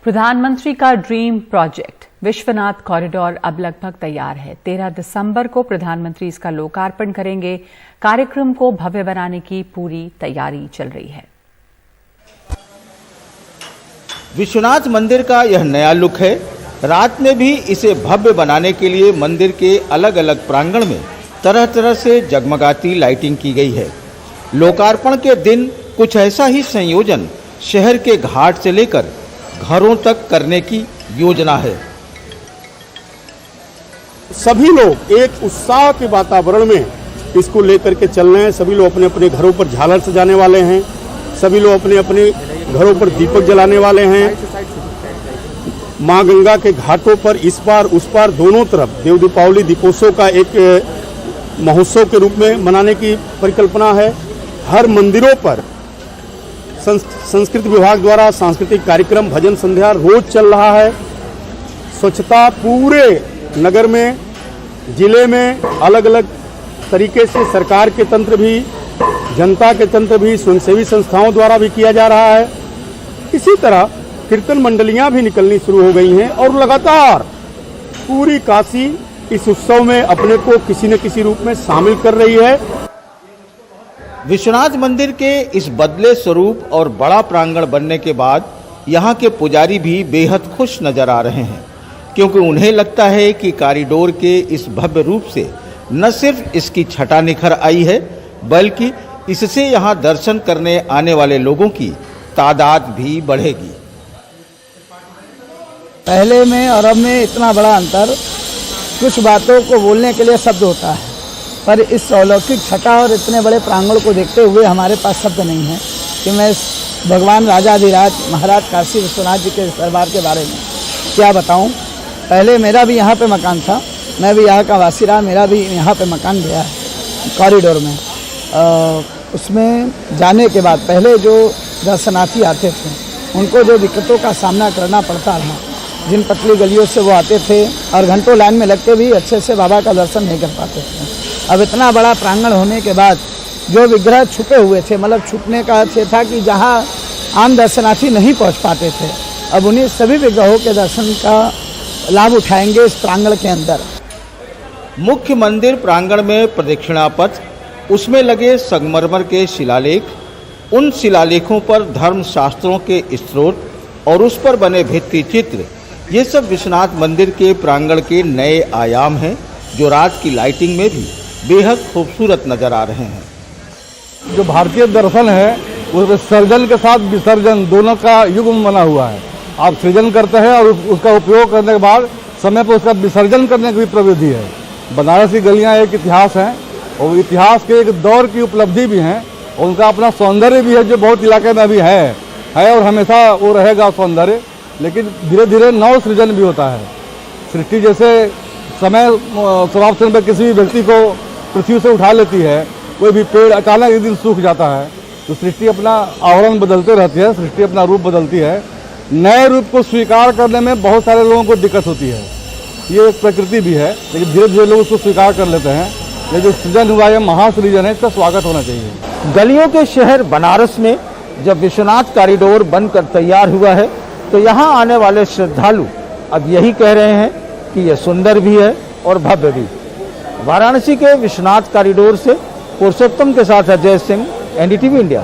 प्रधानमंत्री का dream project Vishwanath corridor अब लगभग तैयार है। 13 दिसंबर को प्रधानमंत्री इसका लोकार्पण करेंगे। कार्यक्रम को भव्य बनाने की पूरी तैयारी चल रही है। विश्वनाथ मंदिर का यह नया लुक है। रात में भी इसे भव्य बनाने के लिए मंदिर के अलग अलग प्रांगण में तरह तरह से जगमगाती लाइटिंग की गई है। लोकार्पण के दिन कुछ ऐसा ही संयोजन शहर के घाट से लेकर घरों तक करने की योजना है। सभी लोग एक उत्साह के वातावरण में इसको लेकर के चल रहे हैं। सभी लोग अपने अपने घरों पर झालर सजाने वाले हैं। सभी लोग अपने अपने घरों पर दीपक जलाने वाले हैं। माँ गंगा के घाटों पर इस पार उस पार दोनों तरफ देव दीपावली दीपोत्सव का एक महोत्सव के रूप में मनाने की परिकल्पना है। हर मंदिरों पर संस्कृति विभाग द्वारा सांस्कृतिक कार्यक्रम भजन संध्या रोज चल रहा है। स्वच्छता पूरे नगर में, जिले में अलग अलग तरीके से सरकार के तंत्र भी, जनता के तंत्र भी, स्वयंसेवी संस्थाओं द्वारा भी किया जा रहा है। इसी तरह कीर्तन मंडलियां भी निकलनी शुरू हो गई हैं और लगातार पूरी काशी इस उत्सव में अपने को किसी न किसी रूप में शामिल कर रही है। विश्वनाथ मंदिर के इस बदले स्वरूप और बड़ा प्रांगण बनने के बाद यहाँ के पुजारी भी बेहद खुश नजर आ रहे हैं, क्योंकि उन्हें लगता है कि कॉरिडोर के इस भव्य रूप से न सिर्फ इसकी छटा निखर आई है, बल्कि इससे यहाँ दर्शन करने आने वाले लोगों की तादाद भी बढ़ेगी। पहले में और अब में इतना बड़ा अंतर, कुछ बातों को बोलने के लिए शब्द होता है, पर इस अलौकिक छटा और इतने बड़े प्रांगण को देखते हुए हमारे पास शब्द नहीं है कि मैं भगवान राजाधिराज महाराज काशी विश्वनाथ जी के दरबार के बारे में क्या बताऊं। पहले मेरा भी यहाँ पे मकान था, मैं भी यहाँ का वासी रहा, मेरा भी यहाँ पे मकान गया है कॉरिडोर में। उसमें जाने के बाद पहले जो दर्शनार्थी आते थे उनको जो दिक्कतों का सामना करना पड़ता था, जिन पतली गलियों से वो आते थे और घंटों लाइन में लग के भी अच्छे से बाबा का दर्शन नहीं कर पाते थे। अब इतना बड़ा प्रांगण होने के बाद जो विग्रह छुपे हुए थे, मतलब छुपने का अर्थ था कि जहाँ आम दर्शनार्थी नहीं पहुँच पाते थे, अब उन्हीं सभी विग्रहों के दर्शन का लाभ उठाएंगे इस प्रांगण के अंदर। मुख्य मंदिर प्रांगण में प्रदक्षिणा पथ, उसमें लगे संगमरमर के शिलालेख, उन शिलालेखों पर धर्म शास्त्रों के स्त्रोत और उस पर बने भित्ति चित्र, ये सब विश्वनाथ मंदिर के प्रांगण के नए आयाम हैं, जो रात की लाइटिंग में भी बेहद खूबसूरत नजर आ रहे हैं। जो भारतीय दर्शन है वो सृजन के साथ विसर्जन दोनों का युग्म बना हुआ है। आप सृजन करते हैं और उसका उपयोग करने के बाद समय पर उसका विसर्जन करने की भी प्रवृत्ति है। बनारस की गलियां एक इतिहास हैं और इतिहास के एक दौर की उपलब्धि भी हैं और उनका अपना सौंदर्य भी है, जो बहुत इलाके में भी है और हमेशा वो रहेगा सौंदर्य। लेकिन धीरे धीरे नव सृजन भी होता है। सृष्टि जैसे समय समाप्त पर किसी भी व्यक्ति को पृथ्वी से उठा लेती है, कोई भी पेड़ अचानक एक दिन सूख जाता है, तो सृष्टि अपना आवरण बदलते रहती है, सृष्टि अपना रूप बदलती है। नए रूप को स्वीकार करने में बहुत सारे लोगों को दिक्कत होती है। ये एक प्रकृति भी है, लेकिन धीरे धीरे लोग उसको स्वीकार कर लेते हैं। ये जो सृजन हुआ है, महासृजन है, इसका स्वागत होना चाहिए। गलियों के शहर बनारस में जब विश्वनाथ कॉरिडोर बनकर तैयार हुआ है, तो यहाँ आने वाले श्रद्धालु अब यही कह रहे हैं कि यह सुंदर भी है और भव्य भी। वाराणसी के विश्वनाथ कॉरिडोर से पुरुषोत्तम के साथ अजय सिंह, NDTV इंडिया।